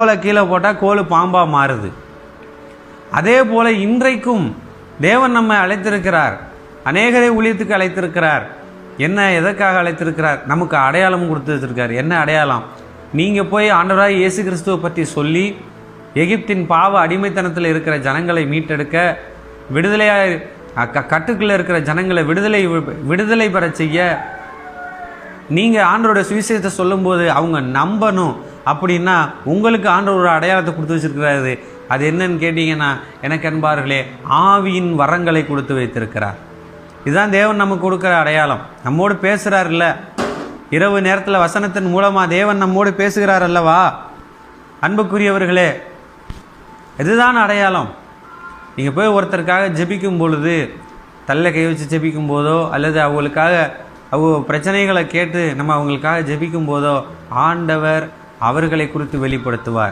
கோலை கீழே போட்டால் கோல் பாம்பாக மாறுது. அதே போல் இன்றைக்கும் தேவன் நம்மை அழைத்திருக்கிறார், அநேகரை ஊழியத்துக்கு அழைத்திருக்கிறார். என்ன, எதற்காக அழைத்திருக்கிறார்? நமக்கு அடையாளம் கொடுத்து வச்சிருக்கார். என்ன அடையாளம்? நீங்கள் போய் ஆண்டவராய் இயேசு கிறிஸ்துவை பற்றி சொல்லி எகிப்தின் பாவ அடிமைத்தனத்தில் இருக்கிற ஜனங்களை மீட்டெடுக்க, கட்டுக்குள்ளே இருக்கிற ஜனங்களை விடுதலை பெற செய்ய, நீங்கள் ஆண்டவருடைய சுவிசேஷத்தை சொல்லும்போது அவங்க நம்பணும். அப்படின்னா உங்களுக்கு ஆண்டவர் ஒரு அடையாளத்தை கொடுத்து வச்சிருக்கிறாரு. அது என்னன்னு கேட்டிங்கன்னா, எனக்கு அன்பார்களே, ஆவியின் வரங்களை கொடுத்து வைத்திருக்கிறார். இதுதான் தேவன் நமக்கு கொடுக்குற அடையாளம். நம்மோடு பேசுகிறார் இல்லை, இரவு நேரத்தில் வசனத்தின் மூலமாக தேவன் நம்மோடு பேசுகிறார் அல்லவா? அன்புக்குரியவர்களே, இதுதான் அடையாளம். நீங்கள் போய் ஒருத்தருக்காக ஜெபிக்கும் பொழுது, தள்ள கை வச்சு ஜெபிக்கும் போதோ, அல்லது அவங்க பிரச்சனைகளை கேட்டு நம்ம அவங்களுக்காக ஜெபிக்கும் போதோ, ஆண்டவர் அவர்களை குறித்து வெளிப்படுத்துவார்.